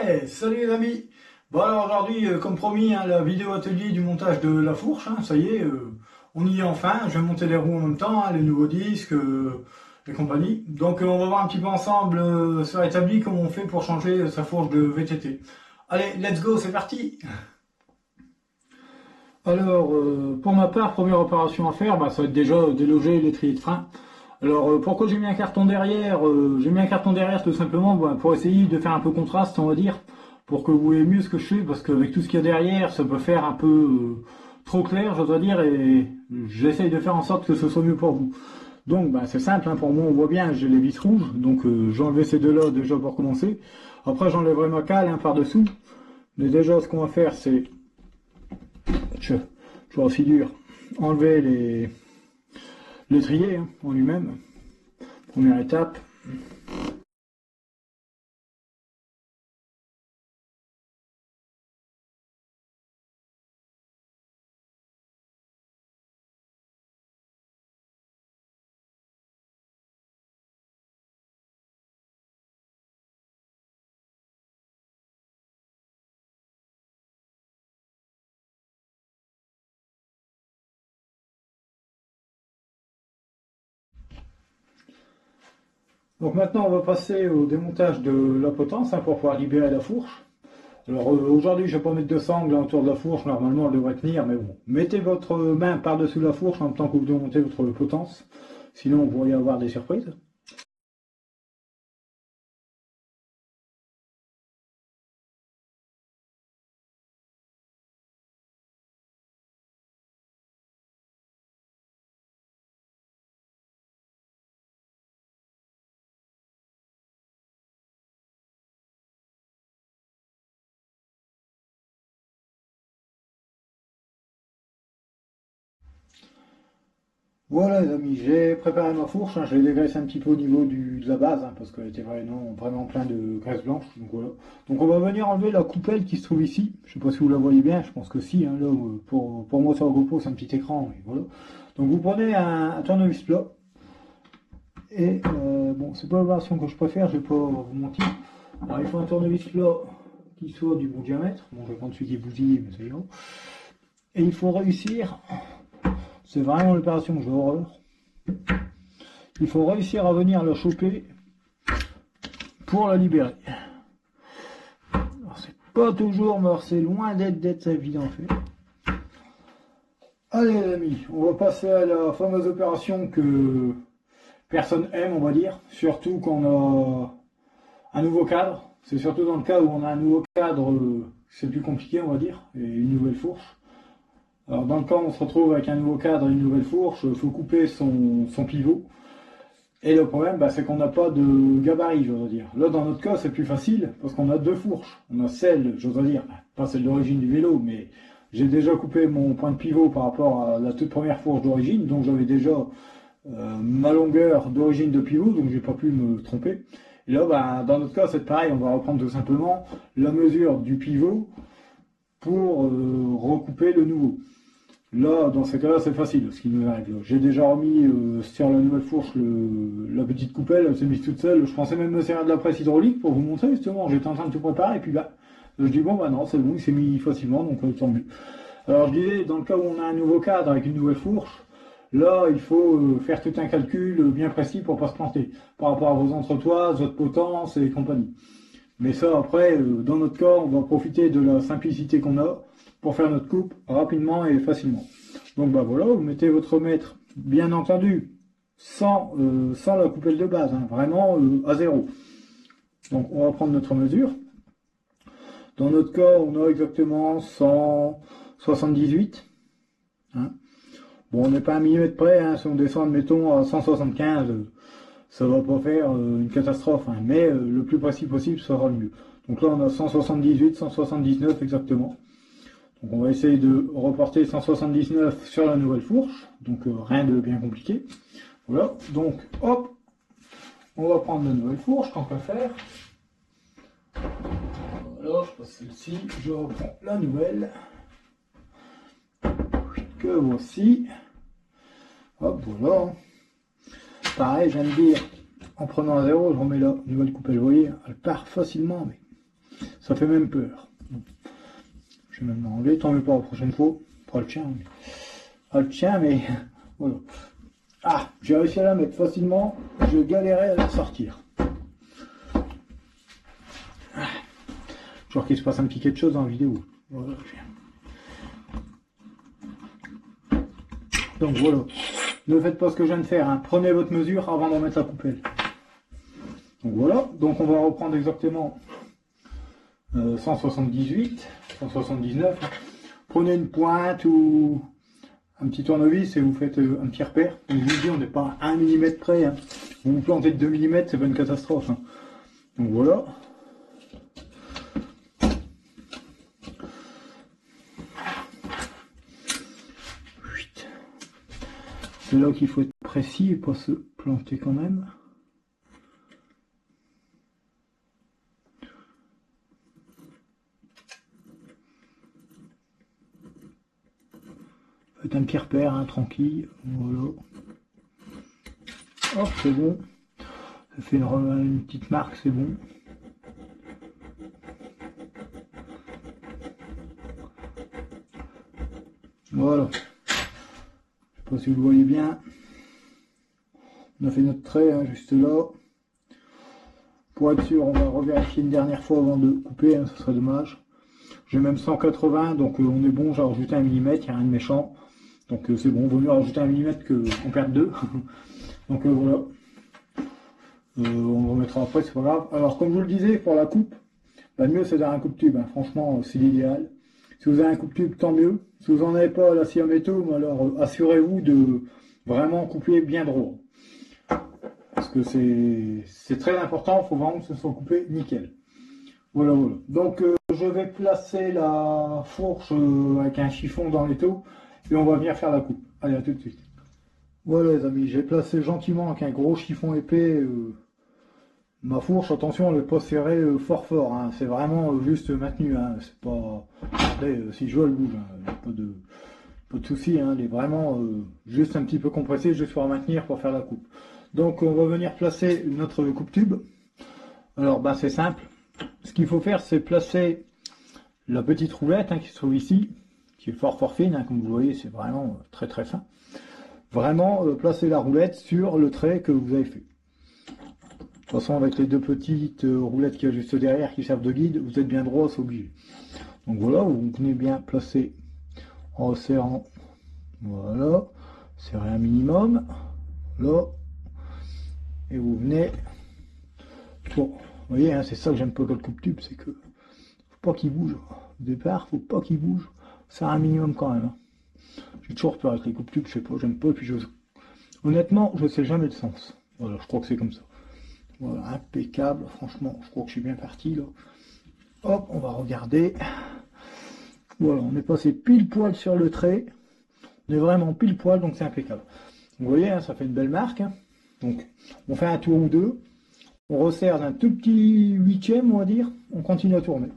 Ouais, salut les amis. Bon alors aujourd'hui, comme promis, hein, la vidéo atelier du montage de la fourche, hein, ça y est, on y est enfin. Je vais monter les roues en même temps, hein, les nouveaux disques et compagnie. Donc on va voir un petit peu ensemble sur établi comment on fait pour changer sa fourche de VTT. Allez, let's go, c'est parti. Alors pour ma part, première opération à faire, ça va être déjà déloger l'étrier de frein. Alors pourquoi j'ai mis un carton derrière J'ai mis un carton derrière tout simplement pour essayer de faire un peu contraste, on va dire, pour que vous voyez mieux ce que je fais, parce qu'avec tout ce qu'il y a derrière, ça peut faire un peu trop clair, je dois dire, et j'essaye de faire en sorte que ce soit mieux pour vous. Donc c'est simple, hein, pour moi on voit bien, j'ai les vis rouges, donc j'ai enlevé ces deux-là déjà pour commencer. Après j'enlèverai ma cale par-dessous, mais déjà ce qu'on va faire c'est, je vois la figure, enlever l'étrier en lui-même. Première étape. Donc maintenant on va passer au démontage de la potence pour pouvoir libérer la fourche. Alors aujourd'hui je ne vais pas mettre de sangle autour de la fourche, normalement elle devrait tenir, mais bon. Mettez votre main par-dessus la fourche en même temps que vous démontez votre potence, sinon vous pourriez avoir des surprises. Voilà les amis, j'ai préparé ma fourche, je l'ai dégraissé un petit peu au niveau de la base, parce qu'elle était vraiment plein de graisse blanche, donc voilà. Donc on va venir enlever la coupelle qui se trouve ici, je sais pas si vous la voyez bien, je pense que si, là pour moi sur le GoPro c'est un petit écran, et voilà. Donc vous prenez un tournevis plat, et bon c'est pas la version que je préfère, je vais pas vous mentir. Alors il faut un tournevis plat qui soit du bon diamètre, bon je vais prendre celui qui est bousillé, mais ça ira. Et il faut réussir, c'est vraiment l'opération que j'ai horreur. Il faut réussir à venir la choper pour la libérer. Alors c'est pas toujours, mais c'est loin d'être évident en fait. Allez les amis, on va passer à la fameuse opération que personne aime, on va dire. Surtout quand on a un nouveau cadre. C'est surtout dans le cas où on a un nouveau cadre, c'est plus compliqué on va dire, et une nouvelle fourche. Alors dans le cas où on se retrouve avec un nouveau cadre et une nouvelle fourche, il faut couper son pivot. Et le problème, c'est qu'on n'a pas de gabarit, j'ose dire. Là, dans notre cas, c'est plus facile, parce qu'on a deux fourches. On a celle, j'ose dire, pas celle d'origine du vélo, mais j'ai déjà coupé mon point de pivot par rapport à la toute première fourche d'origine, donc j'avais déjà ma longueur d'origine de pivot, donc j'ai pas pu me tromper. Et là, dans notre cas, c'est pareil, on va reprendre tout simplement la mesure du pivot pour recouper le nouveau. Là, dans ces cas-là, c'est facile ce qui nous arrive. J'ai déjà remis sur la nouvelle fourche la petite coupelle, elle s'est mise toute seule. Je pensais même me servir de la presse hydraulique pour vous montrer justement. J'étais en train de tout préparer et puis je dis bon non, c'est bon, il s'est mis facilement, donc tant mieux. Alors je disais, dans le cas où on a un nouveau cadre avec une nouvelle fourche, là il faut faire tout un calcul bien précis pour pas se planter par rapport à vos entretoises, votre potence et compagnie. Mais ça après, dans notre cas, on va profiter de la simplicité qu'on a pour faire notre coupe rapidement et facilement. Donc voilà, vous mettez votre mètre, bien entendu, sans la coupelle de base, vraiment à zéro. Donc on va prendre notre mesure. Dans notre cas, on a exactement 178. Bon, on n'est pas à un millimètre près, si on descend, admettons, à 175, ça va pas faire une catastrophe, mais le plus précis possible sera le mieux. Donc là, on a 178, 179 exactement. Donc on va essayer de reporter 179 sur la nouvelle fourche, donc rien de bien compliqué. Voilà, donc hop, on va prendre la nouvelle fourche, tant qu'à faire. Voilà, je passe celle-ci, je reprends la nouvelle, que voici. Hop, voilà. Pareil, je viens de dire, en prenant un zéro, je remets la nouvelle coupelle, vous voyez, elle part facilement, mais ça fait même peur. Je vais même l'enlever, tant mieux pour la prochaine fois. Pas le tien, mais... Ah, le tien, mais voilà. Ah, j'ai réussi à la mettre facilement, je galérais à la sortir. Genre qu'il se passe un petit quelque chose dans la vidéo. Voilà. Donc voilà, ne faites pas ce que je viens de faire, hein. Prenez votre mesure avant d'en mettre la coupelle. Donc voilà, donc on va reprendre exactement 178, 179. Prenez une pointe ou un petit tournevis et vous faites un petit repère. Donc, je vous dis, on n'est pas à 1 mm près, hein. Vous vous plantez de 2 mm, c'est pas une catastrophe, hein. Donc voilà. C'est là qu'il faut être précis et pas se planter quand même. Faites un petit repère, hein, tranquille. Voilà. Hop, c'est bon. Ça fait une petite marque, c'est bon. Voilà. Je sais pas si vous le voyez bien. On a fait notre trait, hein, juste là. Pour être sûr, on va revérifier une dernière fois avant de couper, hein, ce serait dommage. J'ai même 180, donc on est bon, j'ai rajouté 1 mm, il n'y a rien de méchant. Donc c'est bon, vaut mieux rajouter 1 mm qu'on perde 2. Donc voilà. On le remettra après, c'est pas grave. Alors comme je vous le disais, pour la coupe, le mieux c'est d'avoir un coupe-tube, hein. Franchement c'est l'idéal. Si vous avez un coupe-tube, tant mieux. Si vous n'en avez pas, la scie à métaux, alors assurez-vous de vraiment couper bien droit. Parce que c'est très important, il faut vraiment que ce soit coupé nickel. Voilà, voilà. Donc je vais placer la fourche avec un chiffon dans l'étau et on va venir faire la coupe. Allez, à tout de suite. Voilà les amis, j'ai placé gentiment avec un gros chiffon épais ma fourche. Attention, elle n'est pas serrée fort fort, hein. C'est vraiment juste maintenu, hein. C'est pas... Après, si je veux, elle bouge, hein. Pas de souci, hein. Elle est vraiment juste un petit peu compressée, juste pour la maintenir pour faire la coupe. Donc on va venir placer notre coupe-tube. Alors bah, c'est simple. Ce qu'il faut faire, c'est placer la petite roulette, hein, qui se trouve ici, qui est fort fine, hein, comme vous voyez, c'est vraiment très fin. Vraiment placer la roulette sur le trait que vous avez fait. De toute façon, avec les deux petites roulettes qu'il y a juste derrière qui servent de guide, vous êtes bien droit, c'est obligé. Donc voilà, vous venez bien placer en resserrant. Voilà, serrez un minimum. Là, et vous venez. Bon, vous voyez, hein, c'est ça que j'aime pas dans le coupe-tube, c'est que faut pas qu'il bouge. Au départ, faut pas qu'il bouge. Ça a un minimum quand même, hein. J'ai toujours peur avec les coupe-tubes, je sais pas, j'aime pas, et puis honnêtement, je sais jamais le sens. Voilà, je crois que c'est comme ça. Voilà, impeccable, franchement, je crois que je suis bien parti là. Hop, on va regarder. Voilà, on est passé pile poil sur le trait. On est vraiment pile poil, donc c'est impeccable. Vous voyez, hein, ça fait une belle marque, hein. Donc, on fait un tour ou deux. On resserre d'un tout petit huitième, on va dire. On continue à tourner.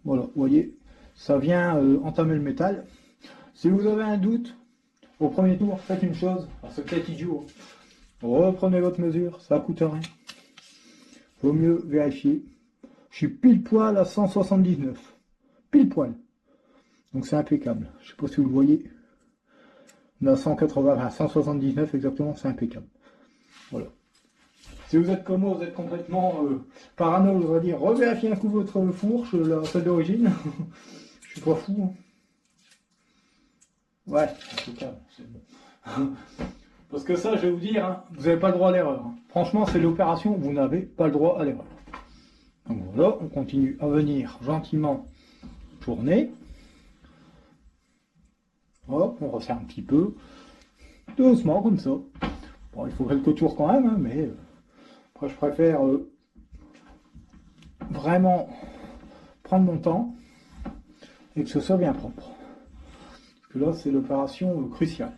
Voilà, vous voyez, ça vient entamer le métal. Si vous avez un doute, au premier tour, faites une chose. Alors, c'est peut-être idiot. Reprenez votre mesure, ça ne coûte rien. Vaut mieux vérifier. Je suis pile poil à 179. Pile poil. Donc c'est impeccable. Je ne sais pas si vous le voyez. On a 180, à 179 exactement, c'est impeccable. Voilà. Si vous êtes comme moi, vous êtes complètement parano, je vais dire, revérifiez un coup votre fourche, celle d'origine. Je suis pas fou, hein. Ouais, impeccable, c'est bon. Parce que ça, je vais vous dire, hein, vous n'avez pas le droit à l'erreur, hein. Franchement, c'est l'opération, vous n'avez pas le droit à l'erreur. Donc voilà, on continue à venir gentiment tourner. Hop, on resserre un petit peu. Doucement, comme ça. Bon, il faut quelques tours quand même, hein, mais après, je préfère vraiment prendre mon temps et que ce soit bien propre. Parce que là, c'est l'opération cruciale.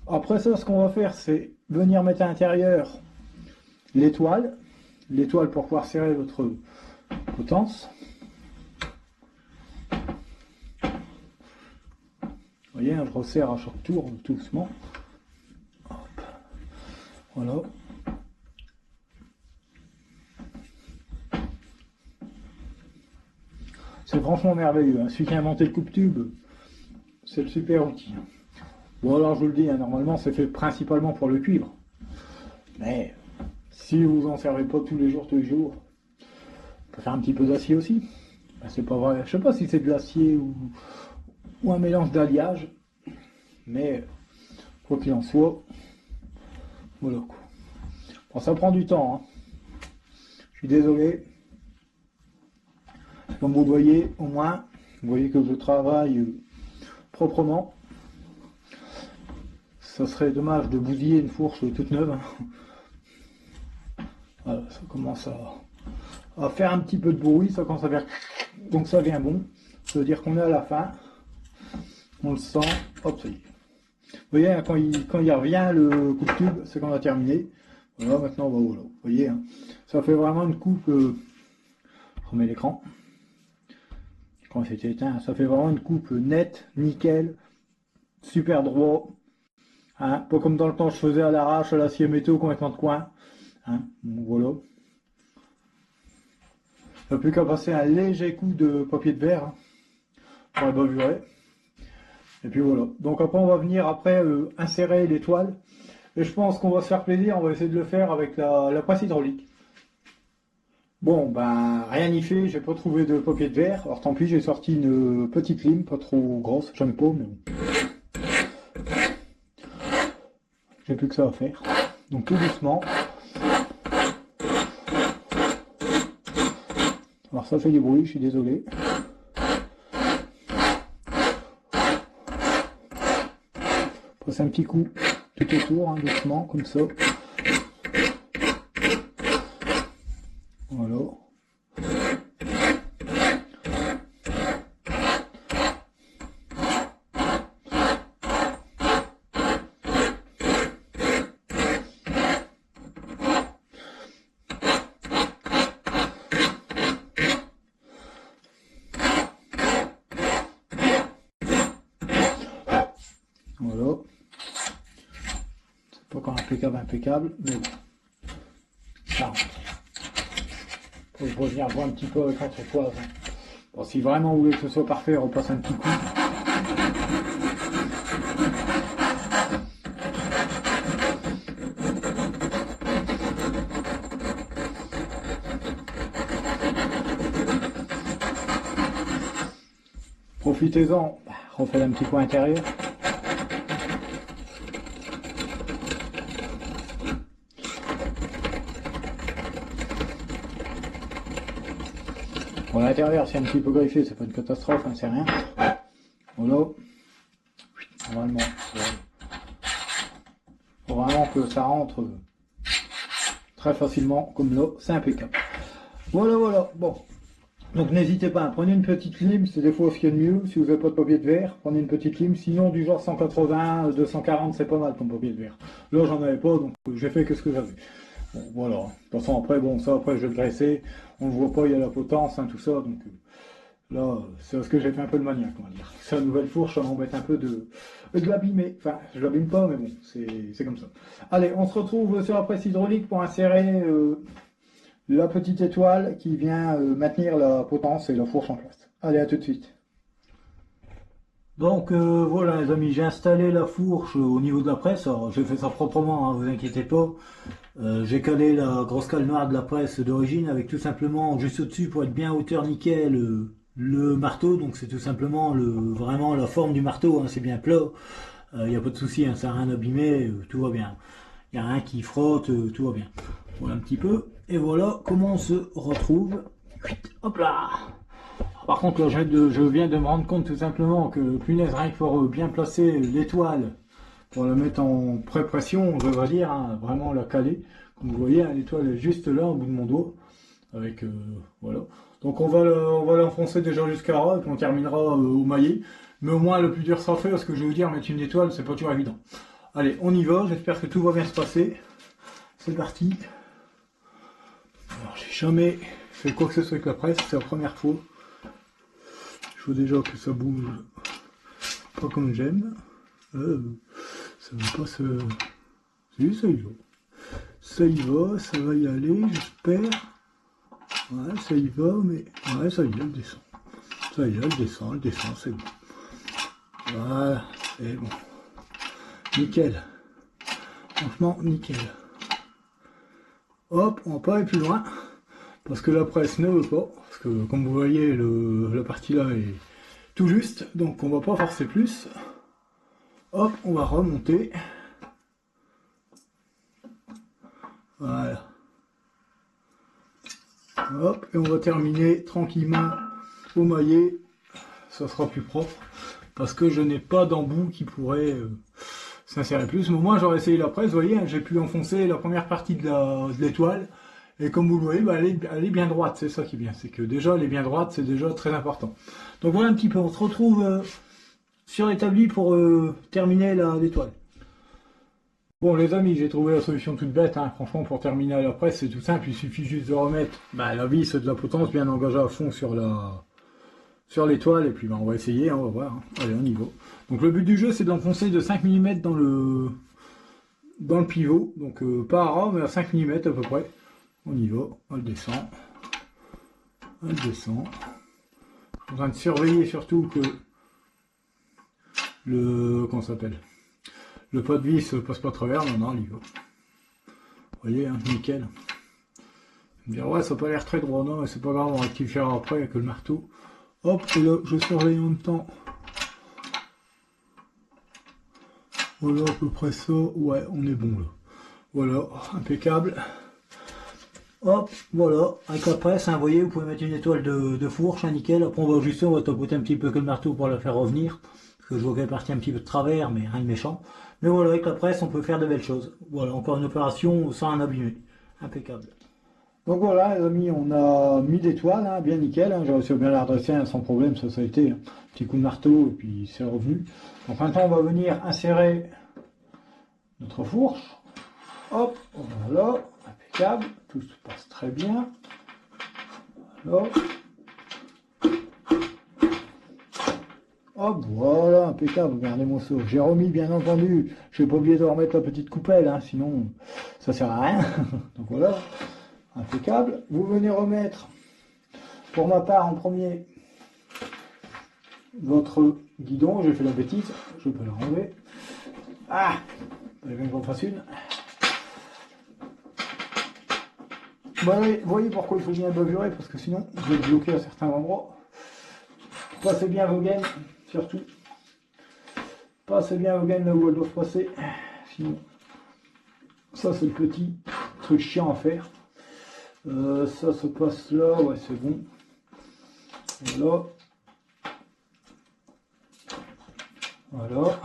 Après ça, ce qu'on va faire, c'est venir mettre à l'intérieur l'étoile. L'étoile pour pouvoir serrer votre potence. Vous voyez, je resserre à chaque tour, doucement. Hop. Voilà. c'est franchement merveilleux. Hein. Celui qui a inventé le coupe-tube, c'est le super outil. Bon alors je vous le dis, hein, normalement c'est fait principalement pour le cuivre. Mais si vous en servez pas tous les jours, on peut faire un petit peu d'acier aussi. Ben, c'est pas vrai, je sais pas si c'est de l'acier ou un mélange d'alliage. Mais quoi qu'il en soit, voilà quoi. Bon, ça prend du temps. Hein. Je suis désolé. Comme vous le voyez, au moins, vous voyez que je travaille proprement. Ça serait dommage de bousiller une fourche toute neuve. Voilà, ça commence à faire un petit peu de bruit, ça commence à faire... Donc ça vient bon. Ça veut dire qu'on est à la fin. On le sent. Hop, ça y est. Vous voyez, hein, quand il revient le coupe-tube, c'est qu'on a terminé. Voilà, maintenant, bah, voilà. Vous voyez, hein, ça fait vraiment une coupe... je remets l'écran. Quand c'était éteint, ça fait vraiment une coupe nette, nickel, super droit. Hein, pas comme dans le temps, je faisais à l'arrache, à l'acier métaux, complètement de coin. Hein, donc voilà. Il n'y a plus qu'à passer un léger coup de papier de verre hein, pour les bavurés. Et puis voilà. Donc après, on va venir après insérer l'étoile. Et je pense qu'on va se faire plaisir, on va essayer de le faire avec la presse hydraulique. Bon, ben, rien n'y fait, j'ai pas trouvé de papier de verre. Alors tant pis, j'ai sorti une petite lime, pas trop grosse, j'aime pas, mais bon. J'ai plus que ça à faire. Donc tout doucement. Alors ça fait du bruit, je suis désolé. Passe un petit coup tout autour, hein, doucement, comme ça. Voilà. Voilà. C'est pas encore impeccable, mais bon. Ça rentre. Faut que je reviens voir un petit peu avec l'entrepoise. Hein. Bon, si vraiment vous voulez que ce soit parfait, on repasse un petit coup. Profitez-en, refaites un petit coin intérieur. Bon, l'intérieur, c'est un petit peu griffé, c'est pas une catastrophe, hein, c'est rien. Voilà. Normalement, faut vraiment que ça rentre très facilement, comme là, c'est impeccable. Voilà, voilà, bon. Donc n'hésitez pas, prenez une petite lime, c'est des fois ce qu'il y a de mieux, si vous n'avez pas de papier de verre, prenez une petite lime, sinon du genre 180, 240, c'est pas mal comme papier de verre. Là j'en avais pas, donc j'ai fait que ce que j'avais. Bon, voilà, de toute façon après, bon ça après je vais le graisser, on ne voit pas, il y a la potence, hein, tout ça, donc là c'est parce que j'ai fait un peu de maniaque, on va dire. C'est la nouvelle fourche, ça m'embête un peu de l'abîmer, enfin je l'abîme pas, mais bon, c'est comme ça. Allez, on se retrouve sur la presse hydraulique pour insérer... la petite étoile qui vient maintenir la potence et la fourche en place. Allez, à tout de suite. Donc voilà les amis, j'ai installé la fourche au niveau de la presse. Alors j'ai fait ça proprement, hein, vous inquiétez pas. J'ai calé la grosse cale noire de la presse d'origine avec tout simplement juste au-dessus pour être bien hauteur nickel le marteau. Donc c'est tout simplement vraiment la forme du marteau, hein, c'est bien plat. Il n'y a pas de souci, hein, ça n'a rien abîmé, tout va bien. Il n'y a rien qui frotte, tout va bien. Voilà un petit peu. Et voilà comment on se retrouve. Hop là. Par contre, là, je viens de me rendre compte tout simplement que, punaise, rien que pour bien placer l'étoile, pour la mettre en pré-pression, je devrais dire, hein, vraiment la caler. Comme vous voyez, hein, l'étoile est juste là, au bout de mon doigt. Avec, voilà. Donc on va l'enfoncer déjà jusqu'à là, et puis on terminera au maillet. Mais au moins, le plus dur sera fait, parce que je vais vous dire, mettre une étoile, c'est pas toujours évident. Allez, on y va, j'espère que tout va bien se passer. C'est parti. Alors, j'ai jamais fait quoi que ce soit avec la presse, c'est la première fois. Il faut déjà que ça bouge pas comme j'aime. Ça va pas se... Si, ça y va. Ça y va, ça va y aller, j'espère. Ouais, ça y va, mais... Ouais, ça y est, elle descend. Ça y est, elle descend, c'est bon. Voilà, c'est bon. Nickel. Franchement, nickel. Hop, on va pas aller plus loin. Parce que la presse ne veut pas. Parce que comme vous voyez, la partie là est tout juste. Donc on va pas forcer plus. Hop, on va remonter. Voilà. Hop, et on va terminer tranquillement au maillet. Ça sera plus propre. Parce que je n'ai pas d'embout qui pourrait s'insérer plus. Mais au moins j'aurais essayé la presse. Vous voyez, hein, j'ai pu enfoncer la première partie de l'étoile. Et comme vous le voyez, bah, elle est bien droite. C'est ça qui est bien. C'est que déjà, elle est bien droite. C'est déjà très important. Donc voilà un petit peu. On se retrouve sur l'établi pour terminer l'étoile. Bon les amis, j'ai trouvé la solution toute bête, hein. Franchement pour terminer à la presse c'est tout simple, il suffit juste de remettre la vis de la potence bien engagée à fond sur l'étoile et puis on va essayer, hein, on va voir, hein. Allez on y va. Donc le but du jeu c'est de l'enfoncer de 5 mm dans le pivot, donc pas à ras mais à 5 mm à peu près. On y va, elle descend, elle descend. Je suis en train de surveiller surtout que comment ça s'appelle, le pas de vis passe pas à travers, non, il y va. Vous voyez, hein, nickel. Vous me dire, ouais, ça n'a pas l'air très droit, non, mais c'est pas grave, on va rectifier après avec le marteau. Hop, et là, je surveille en même temps. Voilà, à peu près ça. Ouais, on est bon là. Voilà, impeccable. Hop, voilà, avec la presse, hein, vous voyez, vous pouvez mettre une étoile de fourche, hein, nickel. Après, on va ajuster, on va tapoter un petit peu comme le marteau pour la faire revenir. Parce que je vois qu'elle est partie un petit peu de travers, mais rien de méchant. Mais voilà, avec la presse, on peut faire de belles choses. Voilà, encore une opération sans un abîmer. Impeccable. Donc voilà les amis, on a mis l'étoile, hein, bien nickel, hein, j'ai réussi à bien la redresser hein, sans problème, ça a été un petit coup de marteau et puis c'est revenu. Donc maintenant on va venir insérer notre fourche. Hop, voilà, impeccable, tout se passe très bien. Voilà. Hop, voilà, impeccable, regardez-moi ça. J'ai remis bien entendu, je n'ai pas oublié de remettre la petite coupelle, hein, sinon ça sert à rien. Donc voilà, impeccable. Vous venez remettre, pour ma part en premier, votre guidon, j'ai fait la bêtise, je peux le renlever. Ah, il faut qu'on fasse une. Vous voyez pourquoi il faut bien bavurer, parce que sinon vous êtes bloqué à certains endroits. Passez bien vos gaines, surtout. Passez bien vos gaines là où elles doivent passer. Sinon, ça c'est le petit truc chiant à faire. Ça se passe là, ouais c'est bon. Voilà. Voilà.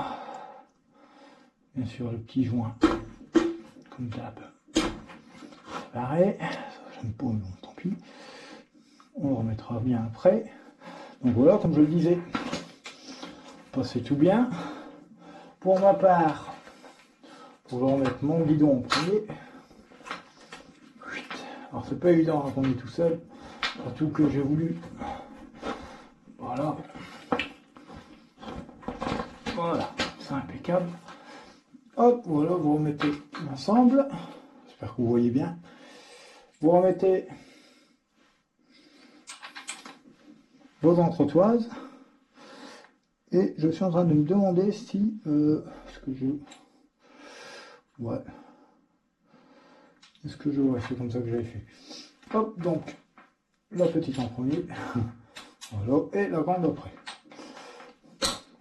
Bien sûr le petit joint, comme d'hab. Pareil, ça j'aime pas, donc tant pis. On le remettra bien après. Donc voilà, comme je le disais, passez tout bien. Pour ma part, pour remettre mon guidon en premier. Alors c'est pas évident quand on est tout seul, surtout que j'ai voulu. Voilà. Voilà, c'est impeccable. Hop, voilà, vous remettez l'ensemble. J'espère que vous voyez bien. Vous remettez vos entretoises. Et je suis en train de me demander si est-ce que je. Ouais. Est-ce que je. Ouais, c'est comme ça que j'avais fait. Hop, donc la petite en premier. Voilà, et la grande après.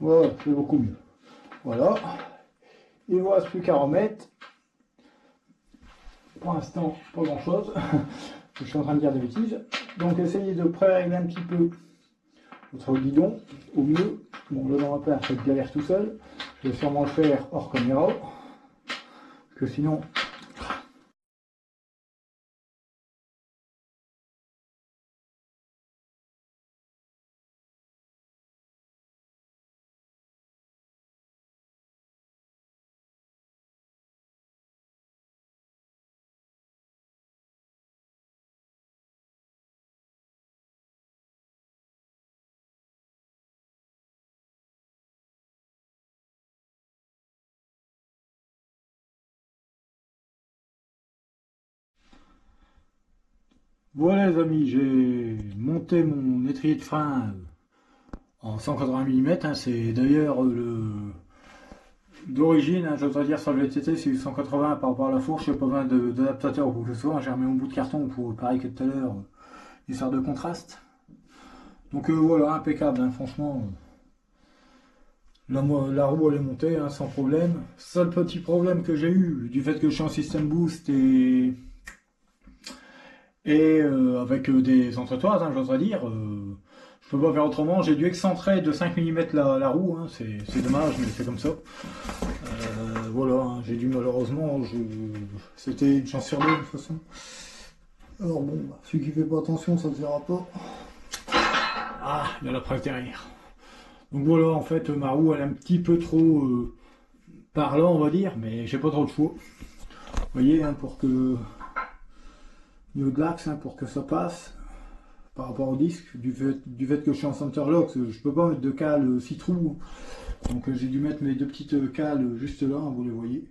Voilà, c'est beaucoup mieux. Voilà. Il ne vous reste plus qu'à remettre. Pour l'instant, pas grand chose. Je suis en train de dire des bêtises. Donc essayez de pré-régler un petit peu votre guidon au mieux. Bon, là dans ma part, cette galère tout seul. Je vais sûrement le faire hors caméra. Parce que sinon. Voilà les amis, j'ai monté mon étrier de frein en 180 mm, hein, c'est d'ailleurs d'origine, hein, je dois dire sur le VTT, c'est 180 par rapport à la fourche, il n'y a pas besoin d'adaptateur ou quoi que ce soit, hein, j'ai remis mon bout de carton pour, pareil que tout à l'heure, histoire de contraste. Donc voilà, impeccable, hein, franchement. La roue elle est montée hein, sans problème. Seul petit problème que j'ai eu du fait que je suis en système boost et avec des entretoises, hein, j'oserais dire, je peux pas faire autrement. J'ai dû excentrer de 5 mm la roue, hein, c'est dommage, mais c'est comme ça. Voilà, hein, j'ai dû malheureusement, c'était une chance sur deux de toute façon. Alors bon, celui qui fait pas attention, ça ne verra pas. Ah, il y a la presse derrière. Donc voilà, en fait, ma roue, elle est un petit peu trop par là, on va dire, mais j'ai pas trop de choix. Vous voyez, hein, pour que niveau de l'axe, hein, pour que ça passe par rapport au disque, du fait que je suis en centerlock, je peux pas mettre de cale 6 trous. Donc j'ai dû mettre mes deux petites cales juste là, hein, vous les voyez.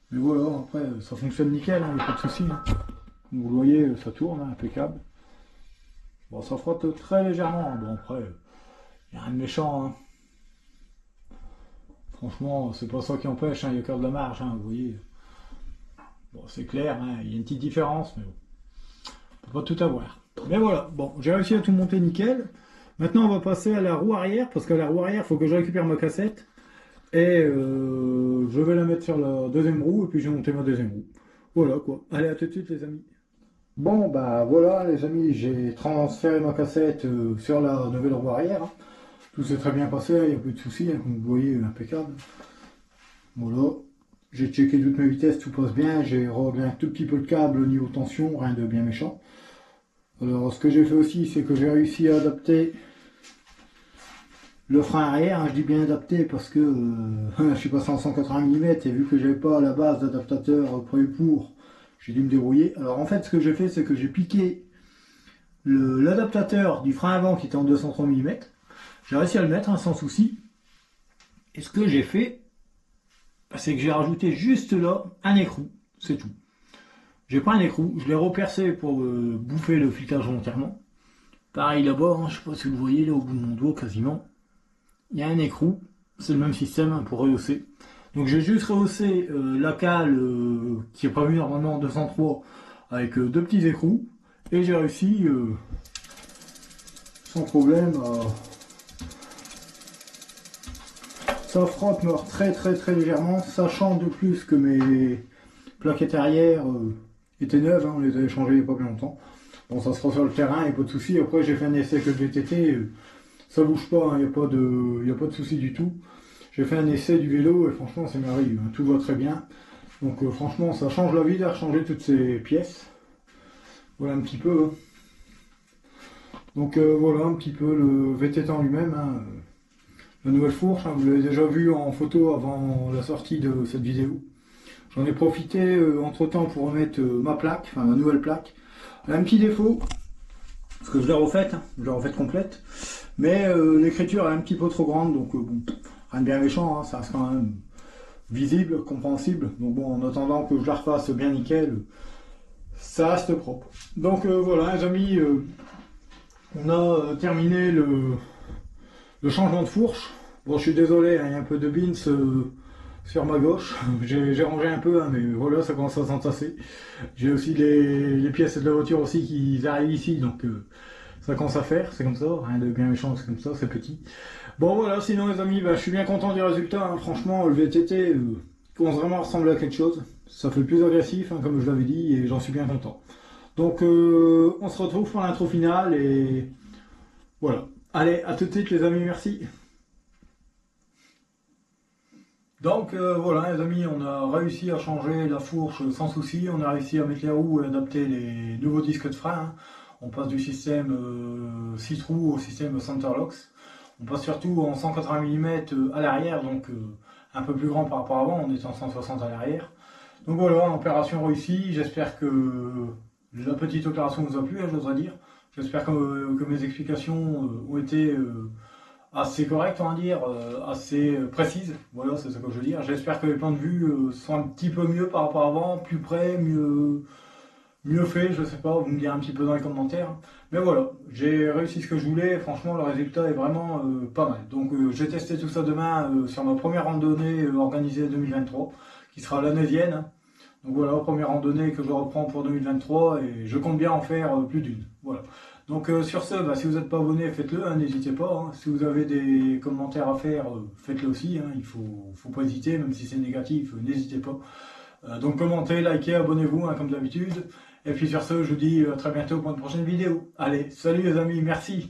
Mais voilà, après, ça fonctionne nickel, il n'y a pas de souci. Hein. Vous le voyez, ça tourne, hein, impeccable. Bon, ça frotte très légèrement. Bon, après, il n'y a rien de méchant. Hein. Franchement, c'est pas ça qui empêche, hein, il y a encore de la marge, hein, vous voyez. Bon, c'est clair, hein, il y a une petite différence, mais bon, on peut pas tout avoir. Mais voilà, bon, j'ai réussi à tout monter nickel. Maintenant, on va passer à la roue arrière, parce qu'à la roue arrière, il faut que je récupère ma cassette. Et je vais la mettre sur la deuxième roue, et puis je vais monter ma deuxième roue. Voilà quoi. Allez, à tout de suite les amis. Bon, bah voilà les amis, j'ai transféré ma cassette sur la nouvelle roue arrière. Tout s'est très bien passé, il n'y a plus de soucis, hein, comme vous voyez, impeccable. Voilà. J'ai checké toutes mes vitesses, tout passe bien. J'ai réglé un tout petit peu le câble au niveau tension, rien de bien méchant. Alors, ce que j'ai fait aussi, c'est que j'ai réussi à adapter le frein arrière. Hein, je dis bien adapté parce que je suis passé en 180 mm et vu que j'avais pas à la base d'adaptateur prévu pour, j'ai dû me débrouiller. Alors, en fait, ce que j'ai fait, c'est que j'ai piqué l'adaptateur du frein avant qui était en 203 mm. J'ai réussi à le mettre hein, sans souci. Et ce que j'ai fait, c'est que j'ai rajouté juste là un écrou, c'est tout. J'ai pris un écrou, je l'ai repercé pour bouffer le filetage volontairement. Pareil là-bas, hein, je sais pas si vous le voyez là au bout de mon doigt quasiment. Il y a un écrou, c'est le même système hein, pour rehausser. Donc j'ai juste rehaussé la cale qui est prévue normalement en 203 avec deux petits écrous. Et j'ai réussi sans problème à... Ça frotte mais très légèrement, sachant de plus que mes plaquettes arrière étaient neuves, hein, on les avait changées il n'y a pas bien longtemps. Bon, ça se fera sur le terrain, il n'y a pas de souci. Après, j'ai fait un essai avec le VTT, ça bouge pas, il n'y a pas de souci du tout. J'ai fait un essai du vélo et franchement, c'est merveilleux, hein, tout va très bien. Donc, franchement, ça change la vie de changer toutes ces pièces. Voilà un petit peu. Hein. Donc, voilà un petit peu le VTT en lui-même. Hein. La nouvelle fourche, hein, vous l'avez déjà vu en photo avant la sortie de cette vidéo. J'en ai profité entre temps pour remettre ma plaque, enfin ma nouvelle plaque. Elle a un petit défaut, parce que je l'ai refaite, hein, je l'ai refaite complète, mais l'écriture est un petit peu trop grande, donc bon, rien de bien méchant, hein, ça reste quand même visible, compréhensible. Donc bon, en attendant que je la refasse bien nickel, ça reste propre. Donc voilà les amis, on a terminé le changement de fourche. Bon, je suis désolé, hein, il y a un peu de bins sur ma gauche. J'ai rangé un peu, hein, mais voilà, ça commence à s'entasser. J'ai aussi les pièces de la voiture aussi qui arrivent ici, donc ça commence à faire, c'est comme ça, rien de bien méchant, c'est comme ça, c'est petit. Bon voilà, sinon les amis, bah, je suis bien content du résultat, hein. Franchement, le VTT commence vraiment à ressembler à quelque chose. Ça fait plus agressif, hein, comme je l'avais dit, et j'en suis bien content. Donc on se retrouve pour l'intro finale, et voilà. Allez, à tout de suite les amis, merci. Donc voilà les amis, on a réussi à changer la fourche sans souci, on a réussi à mettre les roues et adapter les nouveaux disques de frein. Hein. On passe du système 6 trous au système Centerlocks. On passe surtout en 180 mm à l'arrière, donc un peu plus grand par rapport à avant, on est en 160 à l'arrière. Donc voilà, opération réussie, j'espère que la petite opération vous a plu, hein, j'oserais dire. J'espère que mes explications ont été... assez correcte, on va dire, assez précise. Voilà, c'est ce que je veux dire. J'espère que les plans de vue sont un petit peu mieux par rapport à avant, plus près, mieux fait, je sais pas, vous me direz un petit peu dans les commentaires. Mais voilà, j'ai réussi ce que je voulais, franchement le résultat est vraiment pas mal. Donc j'ai testé tout ça demain sur ma première randonnée organisée 2023, qui sera la 9e, hein. Donc voilà, première randonnée que je reprends pour 2023 et je compte bien en faire plus d'une. Voilà. Donc sur ce, bah, si vous n'êtes pas abonné, faites-le, hein, n'hésitez pas, hein. Si vous avez des commentaires à faire, faites-le aussi, hein. Il faut pas hésiter, même si c'est négatif, n'hésitez pas. Donc commentez, likez, abonnez-vous, hein, comme d'habitude. Et puis sur ce, je vous dis à très bientôt pour une prochaine vidéo. Allez, salut les amis, merci.